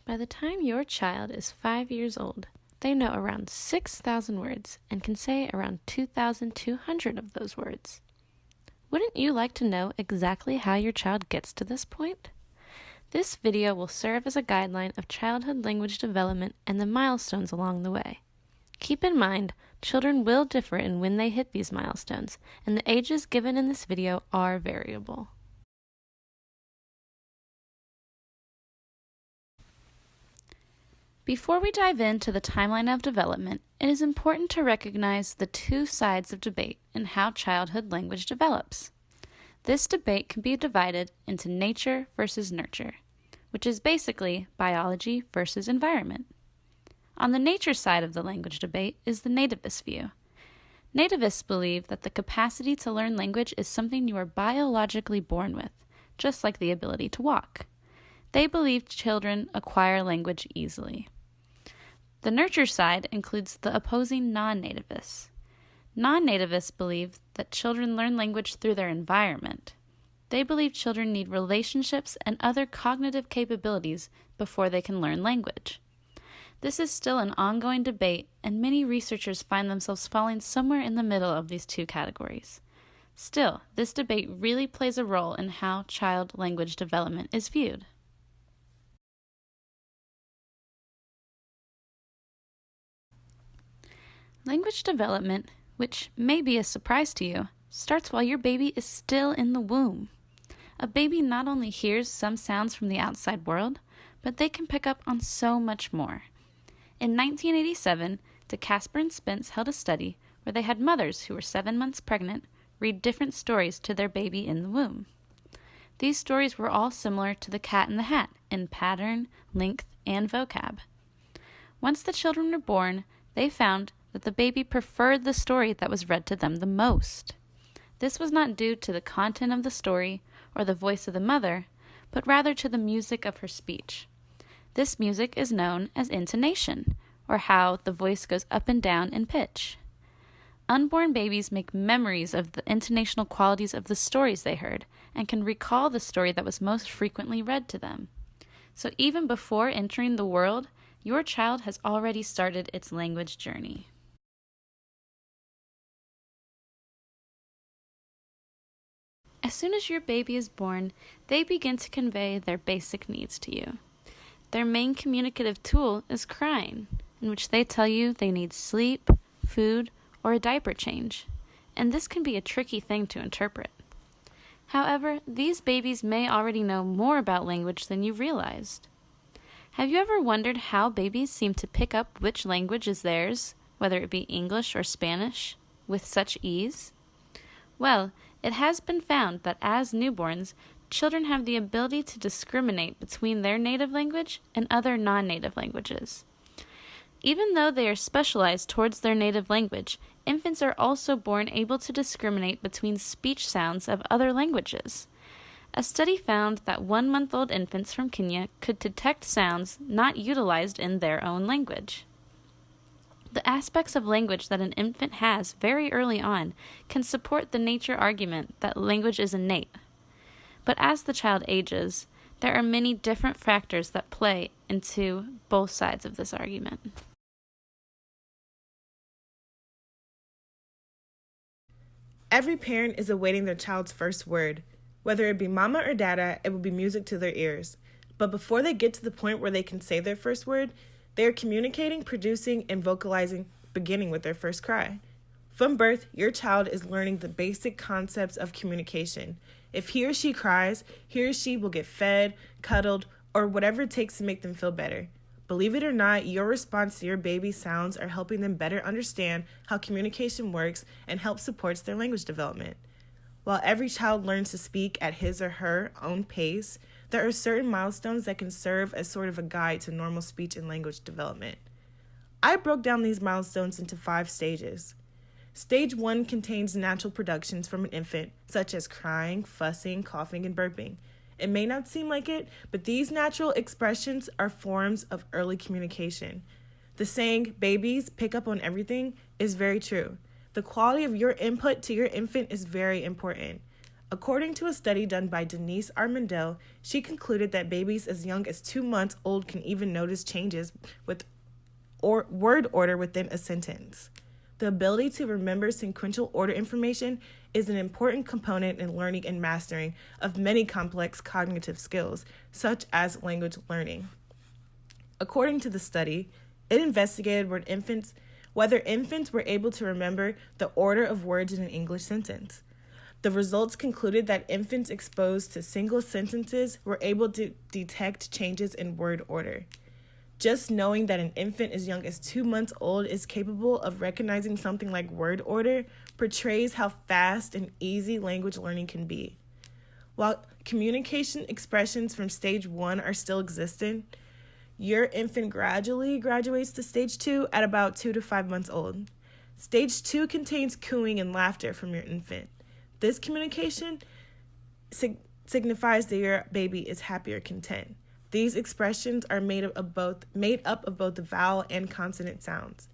By the time your child is 5 years old, they know around 6,000 words and can say around 2,200 of those words. Wouldn't you like to know exactly how your child gets to this point? This video will serve as a guideline of childhood language development and the milestones along the way. Keep in mind, children will differ in when they hit these milestones, and the ages given in this video are variable. Before we dive into the timeline of development, it is important to recognize the two sides of debate in how childhood language develops. This debate can be divided into nature versus nurture, which is basically biology versus environment. On the nature side of the language debate is the nativist view. Nativists believe that the capacity to learn language is something you are biologically born with, just like the ability to walk. They believe children acquire language easily. The nurture side includes the opposing non-nativists. Non-nativists believe that children learn language through their environment. They believe children need relationships and other cognitive capabilities before they can learn language. This is still an ongoing debate, and many researchers find themselves falling somewhere in the middle of these two categories. Still, this debate really plays a role in how child language development is viewed. Language development, which may be a surprise to you, starts while your baby is still in the womb. A baby not only hears some sounds from the outside world, but they can pick up on so much more. In 1987, DeCasper and Spence held a study where they had mothers who were 7 months pregnant read different stories to their baby in the womb. These stories were all similar to The Cat in the Hat in pattern, length, and vocab. Once the children were born, they found that the baby preferred the story that was read to them the most. This was not due to the content of the story or the voice of the mother, but rather to the music of her speech. This music is known as intonation, or how the voice goes up and down in pitch. Unborn babies make memories of the intonational qualities of the stories they heard and can recall the story that was most frequently read to them. So even before entering the world, your child has already started its language journey. As soon as your baby is born, they begin to convey their basic needs to you. Their main communicative tool is crying, in which they tell you they need sleep, food, or a diaper change, and this can be a tricky thing to interpret. However, these babies may already know more about language than you realized. Have you ever wondered how babies seem to pick up which language is theirs, whether it be English or Spanish, with such ease? Well, it has been found that as newborns, children have the ability to discriminate between their native language and other non-native languages. Even though they are specialized towards their native language, infants are also born able to discriminate between speech sounds of other languages. A study found that 1-month-old infants from Kenya could detect sounds not utilized in their own language. The aspects of language that an infant has very early on can support the nature argument that language is innate. But as the child ages, there are many different factors that play into both sides of this argument. Every parent is awaiting their child's first word. Whether it be mama or dada, it will be music to their ears. But before they get to the point where they can say their first word, they are communicating, producing, and vocalizing, beginning with their first cry. From birth, your child is learning the basic concepts of communication. If he or she cries, he or she will get fed, cuddled, or whatever it takes to make them feel better. Believe it or not, your response to your baby's sounds are helping them better understand how communication works and help supports their language development. While every child learns to speak at his or her own pace, there are certain milestones that can serve as sort of a guide to normal speech and language development. I broke down these milestones into 5 stages. Stage 1 contains natural productions from an infant, such as crying, fussing, coughing, and burping. It may not seem like it, but these natural expressions are forms of early communication. The saying, babies pick up on everything, is very true. The quality of your input to your infant is very important. According to a study done by Denise Armandel, she concluded that babies as young as 2 months old can even notice changes with word order within a sentence. The ability to remember sequential order information is an important component in learning and mastering of many complex cognitive skills, such as language learning. According to the study, it investigated whether infants were able to remember the order of words in an English sentence. The results concluded that infants exposed to single sentences were able to detect changes in word order. Just knowing that an infant as young as 2 months old is capable of recognizing something like word order portrays how fast and easy language learning can be. While communication expressions from stage 1 are still existent, your infant gradually graduates to stage 2 at about 2 to 5 months old. Stage 2 contains cooing and laughter from your infant. This communication signifies that your baby is happy or content. These expressions are made up of both the vowel and consonant sounds.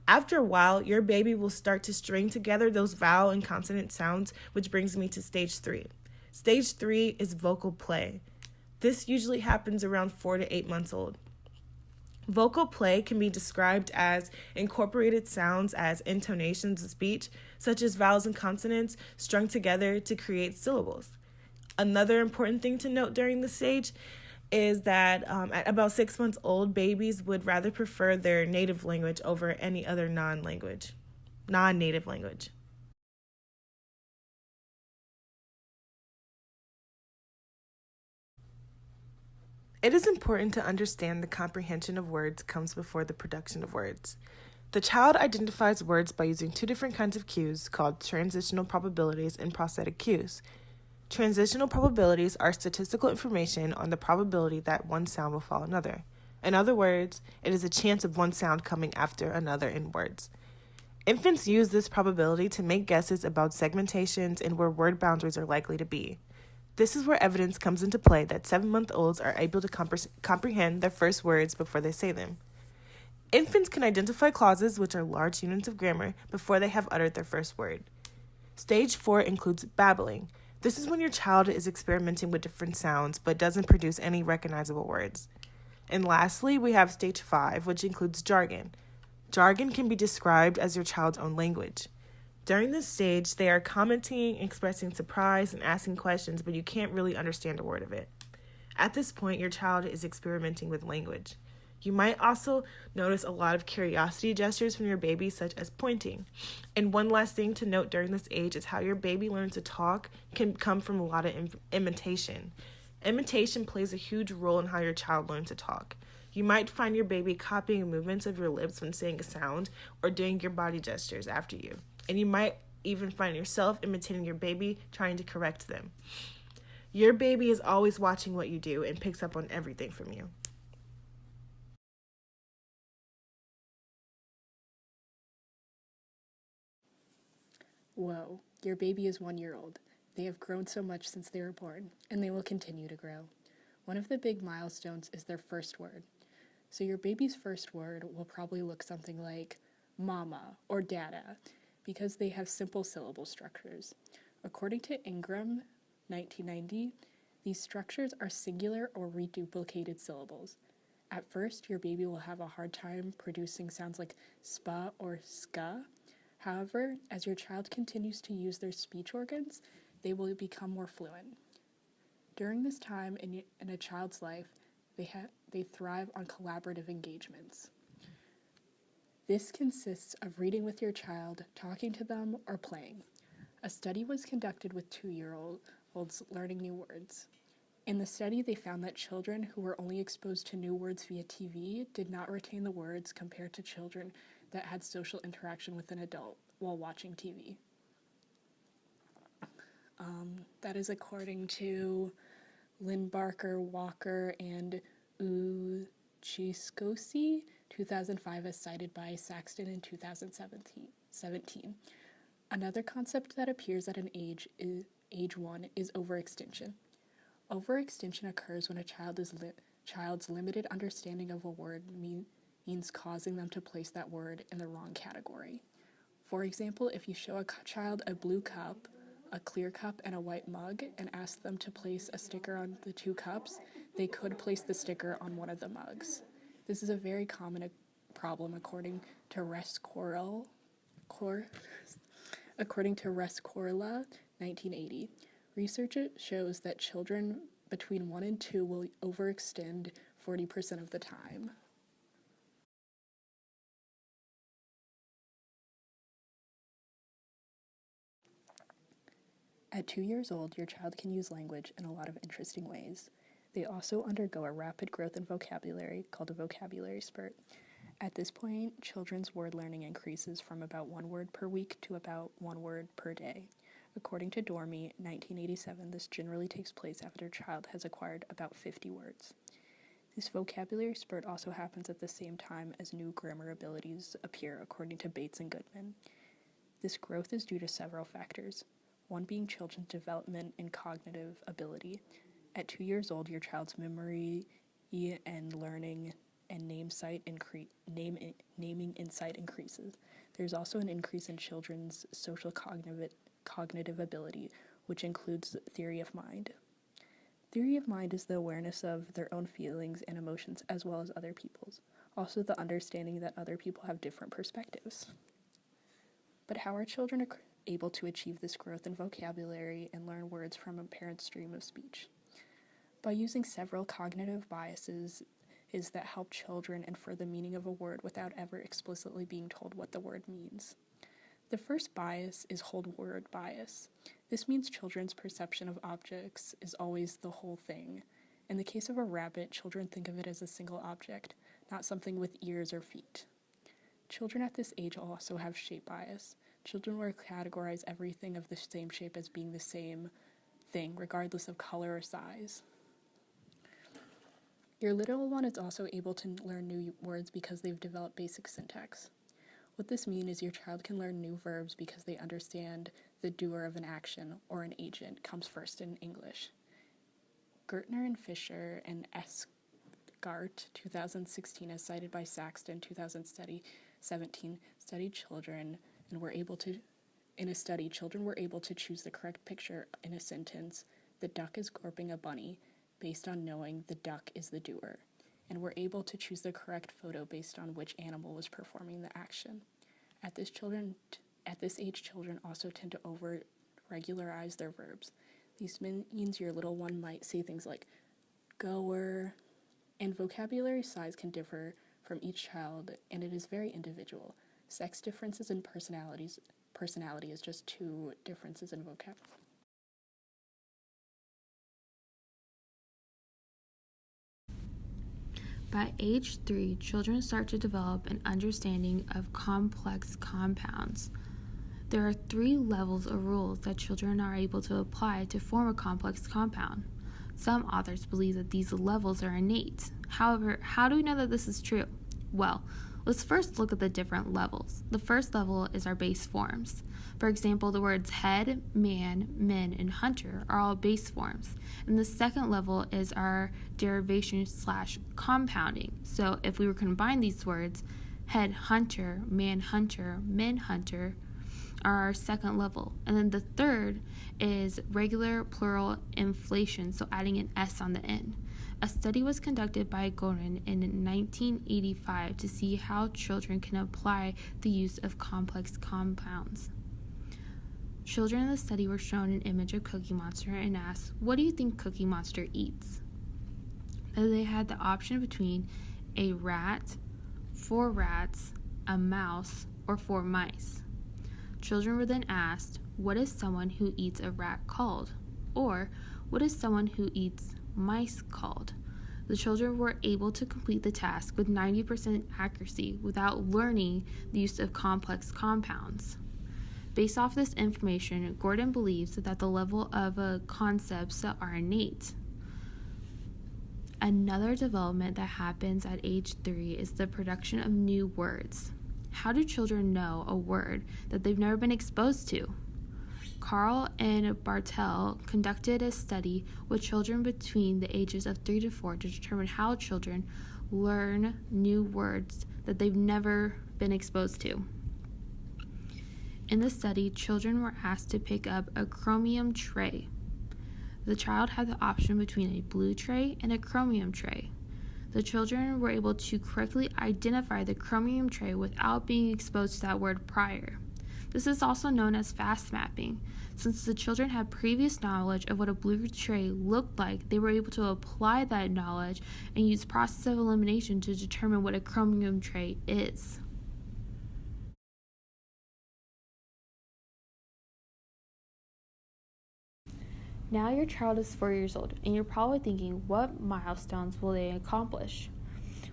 After a while, your baby will start to string together those vowel and consonant sounds, which brings me to stage 3. Stage 3 is vocal play. This usually happens around 4 to 8 months old. Vocal play can be described as incorporated sounds as intonations of speech, such as vowels and consonants strung together to create syllables. Another important thing to note during this stage is that at about 6 months old, babies would rather prefer their native language over any other non-native language. It is important to understand the comprehension of words comes before the production of words. The child identifies words by using 2 different kinds of cues called transitional probabilities and prosthetic cues. Transitional probabilities are statistical information on the probability that one sound will follow another. In other words, it is a chance of one sound coming after another in words. Infants use this probability to make guesses about segmentations and where word boundaries are likely to be. This is where evidence comes into play that 7-month-olds are able to comprehend their first words before they say them. Infants can identify clauses, which are large units of grammar, before they have uttered their first word. Stage 4 includes babbling. This is when your child is experimenting with different sounds but doesn't produce any recognizable words. And lastly, we have stage 5, which includes jargon. Jargon can be described as your child's own language. During this stage, they are commenting, expressing surprise, and asking questions, but you can't really understand a word of it. At this point, your child is experimenting with language. You might also notice a lot of curiosity gestures from your baby, such as pointing. And one last thing to note during this age is how your baby learns to talk can come from a lot of imitation. Imitation plays a huge role in how your child learns to talk. You might find your baby copying movements of your lips when saying a sound or doing your body gestures after you. And you might even find yourself imitating your baby, trying to correct them. Your baby is always watching what you do and picks up on everything from you. Whoa, your baby is 1 year old. They have grown so much since they were born, and they will continue to grow. One of the big milestones is their first word. So your baby's first word will probably look something like mama or dada, because they have simple syllable structures. According to Ingram, 1990, these structures are singular or reduplicated syllables. At first, your baby will have a hard time producing sounds like spa or ska. However, as your child continues to use their speech organs, they will become more fluent. During this time in a child's life, they thrive on collaborative engagements. This consists of reading with your child, talking to them, or playing. A study was conducted with 2-year-olds learning new words. In the study, they found that children who were only exposed to new words via TV did not retain the words compared to children that had social interaction with an adult while watching TV. That is according to Lynn Barker, Walker, and Uchiskosi, 2005, as cited by Saxton in 2017. Another concept that appears at age 1 is overextension. Overextension occurs when a child's limited understanding of a word means causing them to place that word in the wrong category. For example, if you show a child a blue cup, a clear cup and a white mug and asked them to place a sticker on the two cups, they could place the sticker on one of the mugs. This is a very common problem according to Rescorla, 1980. Research shows that children between 1 and 2 will overextend 40% of the time. At 2 years old, your child can use language in a lot of interesting ways. They also undergo a rapid growth in vocabulary called a vocabulary spurt. At this point, children's word learning increases from about 1 word per week to about 1 word per day. According to Dormy, 1987, this generally takes place after a child has acquired about 50 words. This vocabulary spurt also happens at the same time as new grammar abilities appear, according to Bates and Goodman. This growth is due to several factors, one being children's development in cognitive ability. At 2 years old, your child's memory and learning and naming insight increases. There's also an increase in children's social cognitive ability, which includes theory of mind. Theory of mind is the awareness of their own feelings and emotions as well as other people's. Also the understanding that other people have different perspectives. But how are children able to achieve this growth in vocabulary and learn words from a parent's stream of speech? By using several cognitive biases that help children infer the meaning of a word without ever explicitly being told what the word means. The first bias is whole word bias. This means children's perception of objects is always the whole thing. In the case of a rabbit, children think of it as a single object, not something with ears or feet. Children at this age also have shape bias. Children will categorize everything of the same shape as being the same thing, regardless of color or size. Your little one is also able to learn new words because they've developed basic syntax. What this means is your child can learn new verbs because they understand the doer of an action or an agent comes first in English. Gertner and Fisher and Esgart, 2016, as cited by Saxton, 2017, studied children and were able to, in a study, children were able to choose the correct picture in a sentence, the duck is gorping a bunny, based on knowing the duck is the doer, and were able to choose the correct photo based on which animal was performing the action. At this age, children also tend to over-regularize their verbs. This means your little one might say things like goer, and vocabulary size can differ from each child, and it is very individual. Sex differences in personality is just 2 differences in vocabulary. By age 3, children start to develop an understanding of complex compounds. There are 3 levels of rules that children are able to apply to form a complex compound. Some authors believe that these levels are innate. However, how do we know that this is true? Well, let's first look at the different levels. The first level is our base forms. For example, the words head, man, men, and hunter are all base forms. And the second level is our derivation/compounding. So if we were to combine these words, head hunter, men hunter, are our second level. And then the third is regular plural inflation, so adding an S on the end. A study was conducted by Gorin in 1985 to see how children can apply the use of complex compounds. Children in the study were shown an image of Cookie Monster and asked, "What do you think Cookie Monster eats?" Then they had the option between a rat, 4 rats, a mouse, or 4 mice. Children were then asked, "What is someone who eats a rat called?" Or, "What is someone who eats mice called?" The children were able to complete the task with 90% accuracy without learning the use of complex compounds. Based off this information, Gordon believes that the level of concepts are innate. Another development that happens at age 3 is the production of new words. How do children know a word that they've never been exposed to? Carl and Bartel conducted a study with children between the ages of 3 to 4 to determine how children learn new words that they've never been exposed to. In the study, children were asked to pick up a chromium tray. The child had the option between a blue tray and a chromium tray. The children were able to correctly identify the chromium tray without being exposed to that word prior. This is also known as fast mapping. Since the children had previous knowledge of what a blue tray looked like, they were able to apply that knowledge and use process of elimination to determine what a chromium tray is. Now your child is 4 years old, and you're probably thinking, what milestones will they accomplish?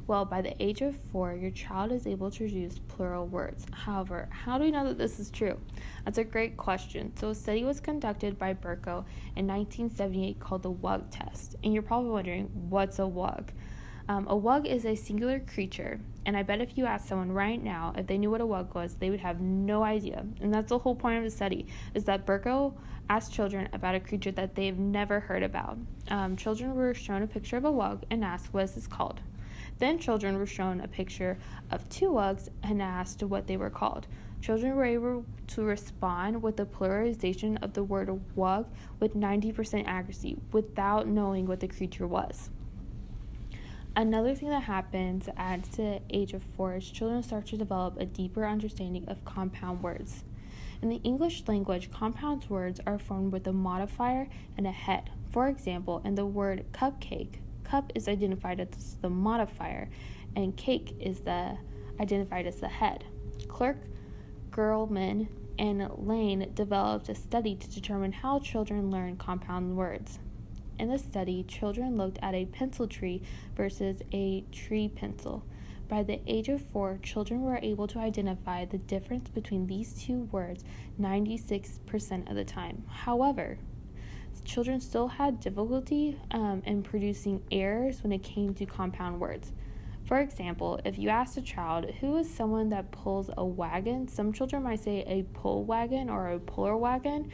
Well, by the age of 4, your child is able to use plural words. However, how do we know that this is true? That's a great question. So a study was conducted by Burko in 1978 called the WUG test. And you're probably wondering, what's a WUG? A WUG is a singular creature, and I bet if you asked someone right now if they knew what a WUG was, they would have no idea. And that's the whole point of the study, is that Burko asked children about a creature that they've never heard about. Children were shown a picture of a WUG and asked, what is this called? Then children were shown a picture of 2 WUGs and asked what they were called. Children were able to respond with the pluralization of the word WUG with 90% accuracy without knowing what the creature was. Another thing that happens at the age of 4 is children start to develop a deeper understanding of compound words. In the English language, compound words are formed with a modifier and a head. For example, in the word cupcake, cup is identified as the modifier, and cake is identified as the head. Clerk, Girlman, and Lane developed a study to determine how children learn compound words. In the study, children looked at a pencil tree versus a tree pencil. By the age of 4, children were able to identify the difference between these 2 words 96% of the time. However, children still had difficulty in producing errors when it came to compound words. For example, if you asked a child, who is someone that pulls a wagon? Some children might say a pull wagon or a puller wagon.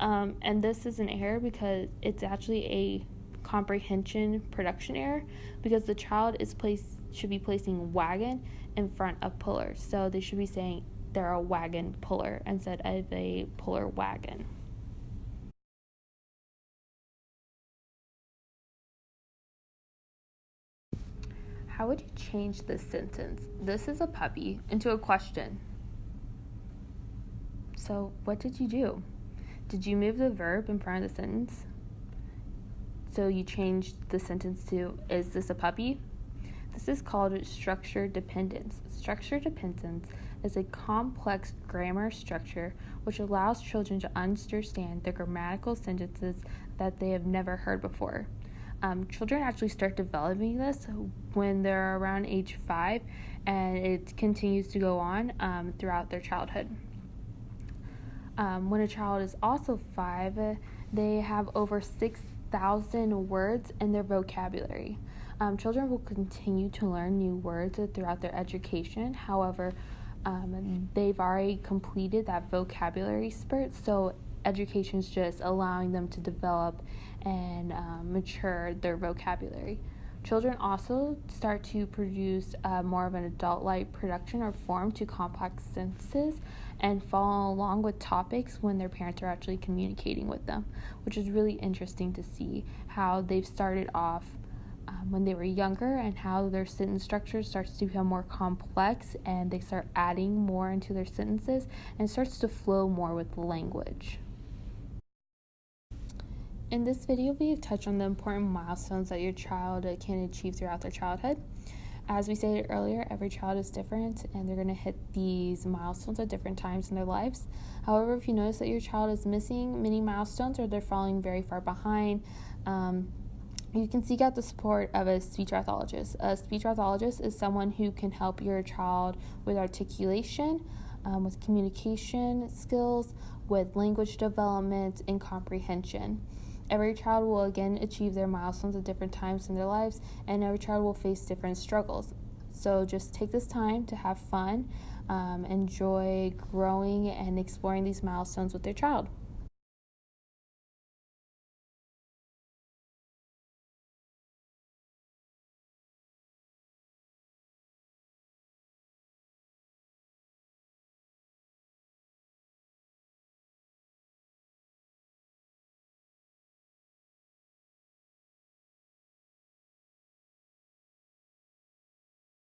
And this is an error because it's actually a comprehension production error, because the child should be placing wagon in front of puller. So they should be saying they're a wagon puller instead of a puller wagon. How would you change this sentence, "This is a puppy," into a question? So what did you do? Did you move the verb in front of the sentence? So you changed the sentence to, "Is this a puppy?" This is called structure dependence. Structure dependence is a complex grammar structure which allows children to understand the grammatical sentences that they have never heard before. Children actually start developing this when they're around age 5, and it continues to go on throughout their childhood. When a child is also 5, they have over 6,000 words in their vocabulary. Children will continue to learn new words throughout their education. However, they've already completed that vocabulary spurt, so education is just allowing them to develop and mature their vocabulary. Children also start to produce more of an adult-like production or form to complex sentences and follow along with topics when their parents are actually communicating with them, which is really interesting to see how they've started off when they were younger and how their sentence structure starts to become more complex and they start adding more into their sentences and starts to flow more with language. In this video, we have touched on the important milestones that your child can achieve throughout their childhood. As we stated earlier, every child is different and they're going to hit these milestones at different times in their lives. However, if you notice that your child is missing many milestones or they're falling very far behind, you can seek out the support of a speech pathologist. A speech pathologist is someone who can help your child with articulation, with communication skills, with language development, and comprehension. Every child will again achieve their milestones at different times in their lives, and every child will face different struggles. So just take this time to have fun, enjoy growing and exploring these milestones with your child.